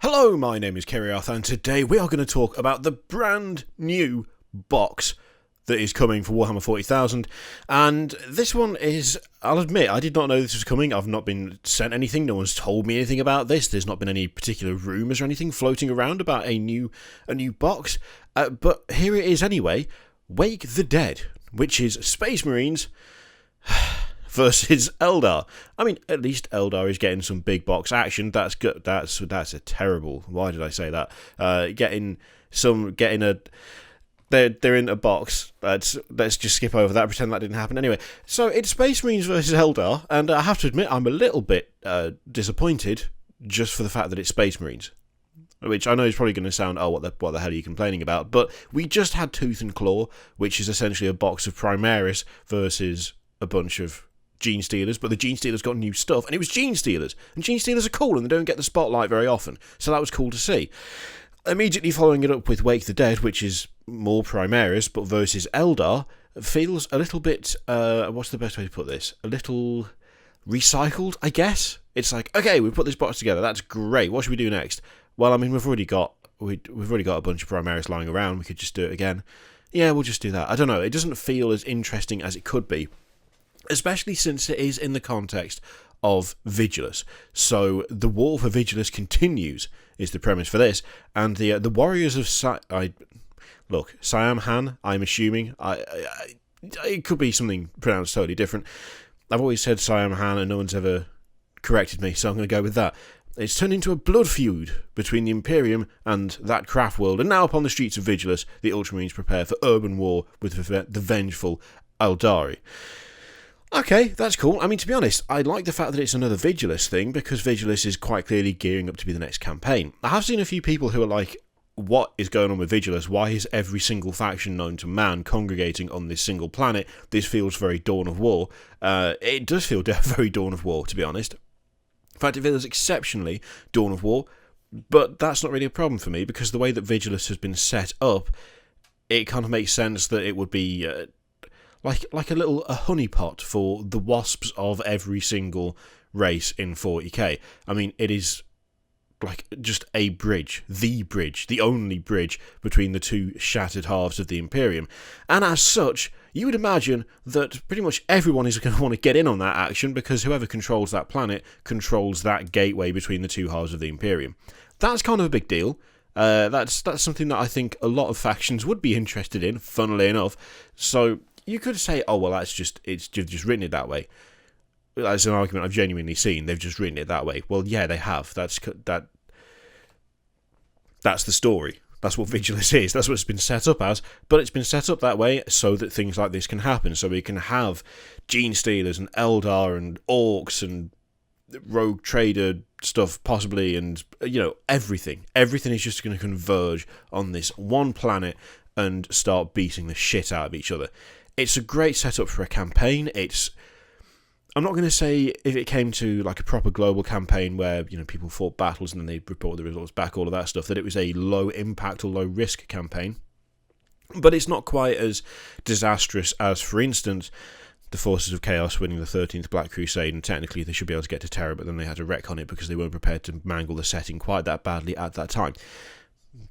Hello, my name is Kerry Arthur, and today we are going to talk about the brand new box that is coming for Warhammer 40,000. And this one is, I'll admit, I did not know this was coming. I've not been sent anything. No one's told me anything about this. There's not been any particular rumours or anything floating around about a new box. But here it is anyway. Wake the Dead, which is Space Marines versus Eldar. I mean, at least Eldar is getting some big box action. That's good. That's a terrible. Why did I say that? They're in a box. Let's just skip over that. Pretend that didn't happen. Anyway, so it's Space Marines versus Eldar, and I have to admit I'm a little bit disappointed just for the fact that it's Space Marines. Which I know is probably going to sound, oh, what the hell are you complaining about? But we just had Tooth and Claw, which is essentially a box of Primaris versus a bunch of Gene Stealers, but the Gene Stealers got new stuff, and it was Gene Stealers, and Gene Stealers are cool, and they don't get the spotlight very often, so that was cool to see. Immediately following it up with Wake the Dead, which is more Primaris, but versus Eldar, feels a little bit, what's the best way to put this? A little recycled, I guess? It's like, okay, we put this box together, that's great, what should we do next? Well, I mean, we've already got a bunch of Primaris lying around, we could just do it again. Yeah, we'll just do that. I don't know, it doesn't feel as interesting as it could be. Especially since it is in the context of Vigilus. So the war for Vigilus continues, is the premise for this. And the warriors of Siam Han, I'm assuming. It could be something pronounced totally different. I've always said Siam Han and no one's ever corrected me, so I'm going to go with that. It's turned into a blood feud between the Imperium and that craft world. And now upon the streets of Vigilus, the Ultramarines prepare for urban war with the vengeful Aeldari. Okay, that's cool. I mean, to be honest, I like the fact that it's another Vigilus thing, because Vigilus is quite clearly gearing up to be the next campaign. I have seen a few people who are like, what is going on with Vigilus? Why is every single faction known to man congregating on this single planet? This feels very Dawn of War. It does feel very Dawn of War, to be honest. In fact, it feels exceptionally Dawn of War, but that's not really a problem for me, because the way that Vigilus has been set up, it kind of makes sense that it would be like a honeypot for the wasps of every single race in 40k. I mean, it is like just a bridge, the only bridge between the two shattered halves of the Imperium. And as such, you would imagine that pretty much everyone is going to want to get in on that action, because whoever controls that planet controls that gateway between the two halves of the Imperium. That's kind of a big deal. That's something that I think a lot of factions would be interested in, funnily enough. So you could say, oh, well, you've just written it that way. That's an argument I've genuinely seen. They've just written it that way. Well, yeah, they have. That's the story. That's what Vigilus is. That's what it's been set up as. But it's been set up that way so that things like this can happen. So we can have Gene Stealers and Eldar and Orcs and Rogue Trader stuff, possibly, and, everything. Everything is just going to converge on this one planet and start beating the shit out of each other. It's a great setup for a campaign. I'm not going to say if it came to like a proper global campaign where, people fought battles and then they reported the results back, all of that stuff, that it was a low impact or low risk campaign. But it's not quite as disastrous as, for instance, the Forces of Chaos winning the 13th Black Crusade, and technically they should be able to get to Terra, but then they had to retcon it because they weren't prepared to mangle the setting quite that badly at that time.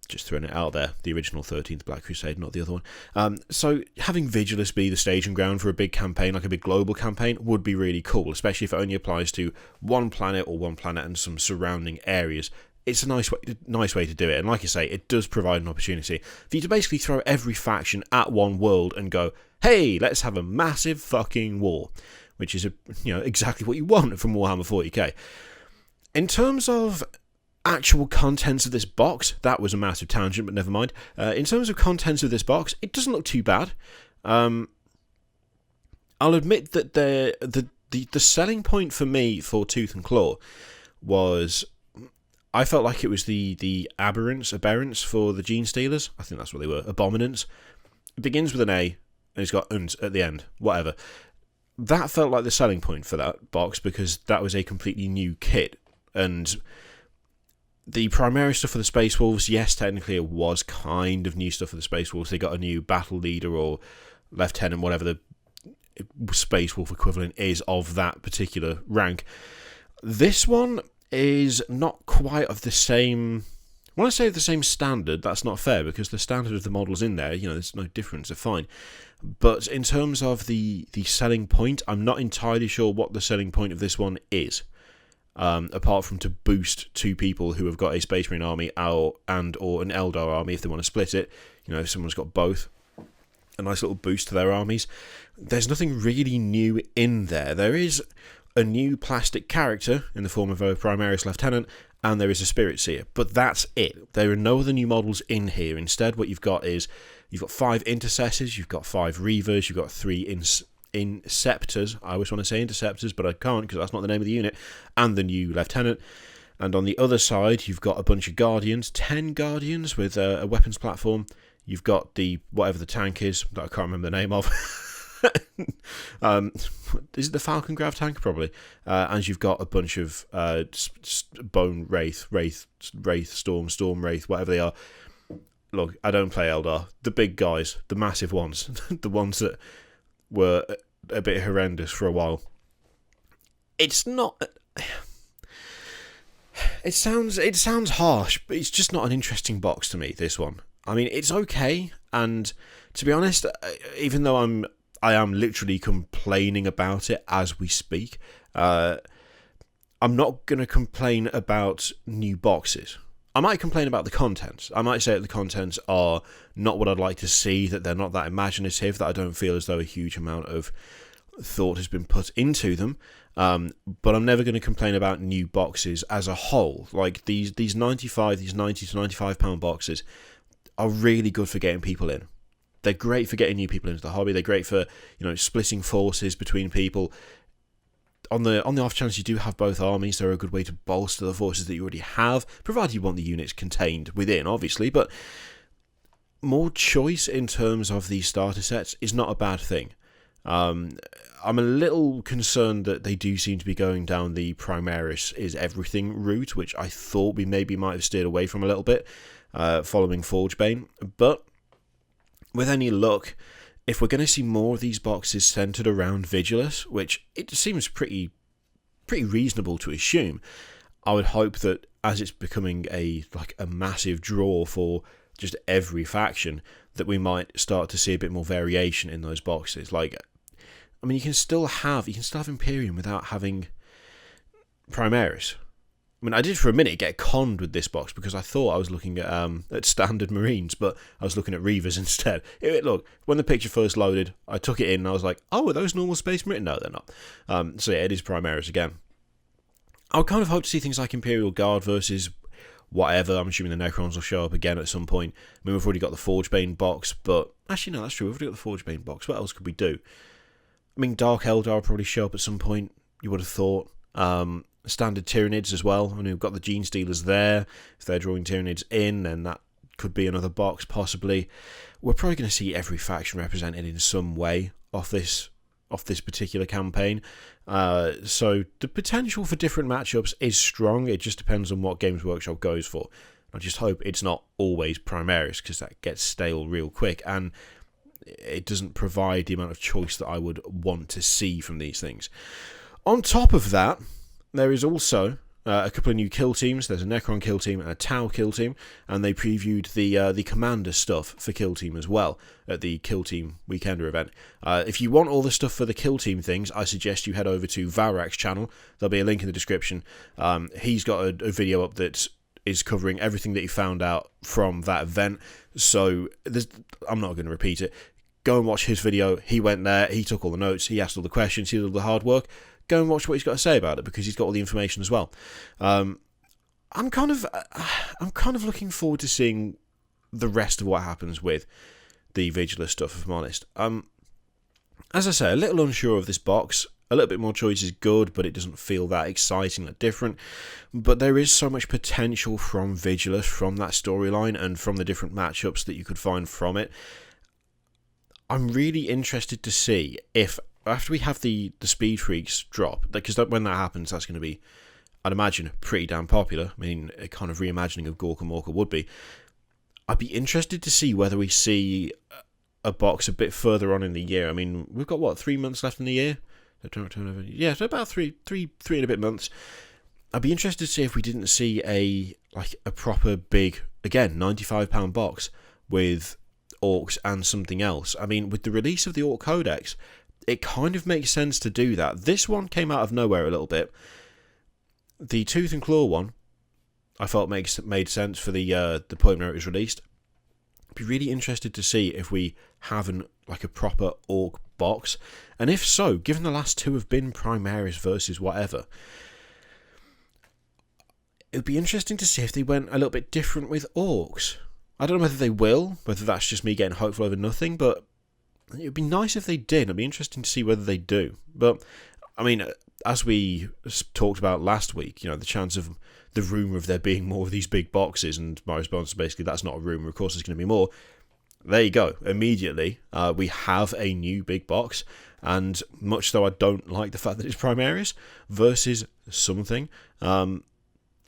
Just throwing it out there, the original 13th Black Crusade, not the other one. So having Vigilus be the staging ground for a big campaign, like a big global campaign, would be really cool, especially if it only applies to one planet and some surrounding areas. It's a nice way to do it, and like I say, it does provide an opportunity for you to basically throw every faction at one world and go, hey, let's have a massive fucking war, which is exactly what you want from Warhammer 40k. In terms of actual contents of this box, that was a massive tangent, but never mind. In terms of contents of this box, it doesn't look too bad. I'll admit that the selling point for me for Tooth and Claw was, I felt like it was the aberrants for the Gene Stealers. I think that's what they were, abominants. It begins with an A, and it's got uns at the end, whatever. That felt like the selling point for that box, because that was a completely new kit, and the primary stuff for the Space Wolves, yes, technically it was kind of new stuff for the Space Wolves. They got a new battle leader or lieutenant, whatever the Space Wolf equivalent is of that particular rank. This one is not quite of the same. When I say the same standard, that's not fair, because the standard of the models in there, there's no difference, they're fine. But in terms of the selling point, I'm not entirely sure what the selling point of this one is. Apart from to boost two people who have got a Space Marine army or an Eldar army if they want to split it. If someone's got both, a nice little boost to their armies. There's nothing really new in there. There is a new plastic character in the form of a Primaris Lieutenant, and there is a Spirit Seer, but that's it. There are no other new models in here. Instead, what you've got is, you've got 5 Intercessors, you've got 5 Reavers, you've got 3 Inceptors. I always want to say Interceptors, but I can't because that's not the name of the unit, and the new Lieutenant. And on the other side, you've got a bunch of Guardians, 10 Guardians with a weapons platform. You've got the, whatever the tank is, that I can't remember the name of. Is it the Falcon Grav tank? Probably. And you've got a bunch of Bone Wraith, Storm Wraith, whatever they are. Look, I don't play Eldar. The big guys, the massive ones, the ones that were a bit horrendous for a while. It's not. It sounds harsh, but it's just not an interesting box to me, this one. I mean, it's okay, and to be honest, even though I am literally complaining about it as we speak, I'm not going to complain about new boxes. I might complain about the contents. I might say that the contents are not what I'd like to see, that they're not that imaginative, that I don't feel as though a huge amount of thought has been put into them. But I'm never going to complain about new boxes as a whole. Like these 90 to £95 boxes are really good for getting people in. They're great for getting new people into the hobby. They're great for, splitting forces between people. On the off chance you do have both armies, they're a good way to bolster the forces that you already have, provided you want the units contained within, obviously. But more choice in terms of these starter sets is not a bad thing. I'm a little concerned that they do seem to be going down the Primaris is everything route, which I thought we maybe might have steered away from a little bit, following Forgebane. But with any luck, if we're going to see more of these boxes centered around Vigilus, which it seems pretty reasonable to assume, I would hope that as it's becoming a massive draw for just every faction, that we might start to see a bit more variation in those boxes. You can still have Imperium without having Primaris. I did for a minute get conned with this box because I thought I was looking at standard Marines, but I was looking at Reavers instead. Look, when the picture first loaded, I took it in and I was like, oh, are those normal Space Marines? No, they're not. So yeah, it is Primaris again. I would kind of hope to see things like Imperial Guard versus whatever. I'm assuming the Necrons will show up again at some point. We've already got the Forgebane box, but actually no, that's true. We've already got the Forgebane box. What else could we do? Dark Eldar will probably show up at some point, you would have thought. Standard Tyranids as well. We've got the Gene Stealers there. If they're drawing Tyranids in, then that could be another box, possibly. We're probably going to see every faction represented in some way off this particular campaign. So the potential for different matchups is strong. It just depends on what Games Workshop goes for. I just hope it's not always Primaris, because that gets stale real quick, and it doesn't provide the amount of choice that I would want to see from these things. On top of that, there is also a couple of new kill teams. There's a Necron kill team and a Tau kill team, and they previewed the Commander stuff for kill team as well at the Kill Team Weekender event. If you want all the stuff for the kill team things, I suggest you head over to Valrak's channel. There'll be a link in the description. He's got a video up that is covering everything that he found out from that event, so I'm not going to repeat it. Go and watch his video. He went there, he took all the notes, he asked all the questions, he did all the hard work. Go and watch what he's got to say about it, because he's got all the information as well. I'm kind of looking forward to seeing the rest of what happens with the Vigilus stuff, if I'm honest. As I say, a little unsure of this box. A little bit more choice is good, but it doesn't feel that exciting, that different. But there is so much potential from Vigilus, from that storyline, and from the different matchups that you could find from it. I'm really interested to see if, after we have the Speed Freaks drop, because when that happens, that's going to be, I'd imagine, pretty damn popular. A kind of reimagining of Gorka Morka would be. I'd be interested to see whether we see a box a bit further on in the year. We've got, 3 months left in the year? Yeah, so about three and a bit months. I'd be interested to see if we didn't see a proper big, again, £95 box with orcs and something else. I mean, with the release of the Orc Codex, it kind of makes sense to do that. This one came out of nowhere a little bit. The Tooth and Claw one, I felt made sense for the point where it was released. I'd be really interested to see if we have a proper orc box, and if so, given the last two have been Primaris versus whatever, it would be interesting to see if they went a little bit different with orcs. I don't know whether they will, whether that's just me getting hopeful over nothing, but it would be nice if they did. It'd be interesting to see whether they do. But, I mean, as we talked about last week, the chance of the rumour of there being more of these big boxes, and my response is basically that's not a rumour, of course there's going to be more. There you go. Immediately, we have a new big box, and much though I don't like the fact that it's Primaris versus something,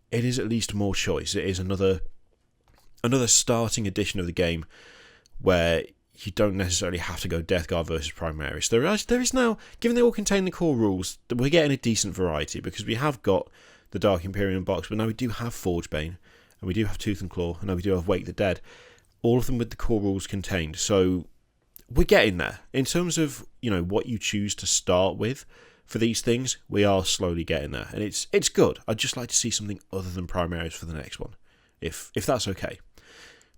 it is at least more choice. It is another starting edition of the game where you don't necessarily have to go Death Guard versus Primaris. There is now, given they all contain the core rules, we're getting a decent variety, because we have got the Dark Imperium box, but now we do have Forgebane, and we do have Tooth and Claw, and now we do have Wake the Dead, all of them with the core rules contained. So we're getting there. In terms of, what you choose to start with for these things, we are slowly getting there, and it's good. I'd just like to see something other than Primaris for the next one, if that's okay.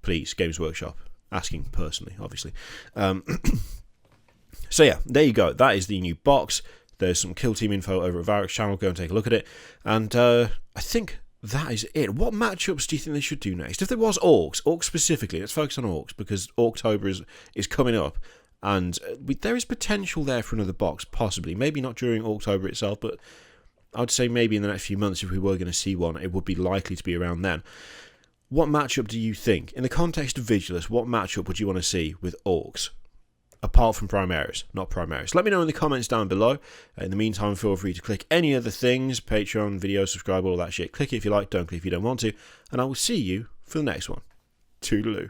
Please, Games Workshop. Asking personally, obviously. So yeah, there you go. That is the new box. There's some Kill Team info over at Varric's channel. Go and take a look at it. And I think that is it. What matchups do you think they should do next? If there was orcs specifically, let's focus on orcs, because October is coming up, and there is potential there for another box, possibly. Maybe not during October itself, but I'd say maybe in the next few months, if we were going to see one, it would be likely to be around then. What matchup do you think, in the context of Vigilus, what matchup would you want to see with orcs? Apart from Primaris, not Primaris. Let me know in the comments down below. In the meantime, feel free to click any other things, Patreon, video, subscribe, all that shit. Click it if you like, don't click if you don't want to. And I will see you for the next one. Toodaloo.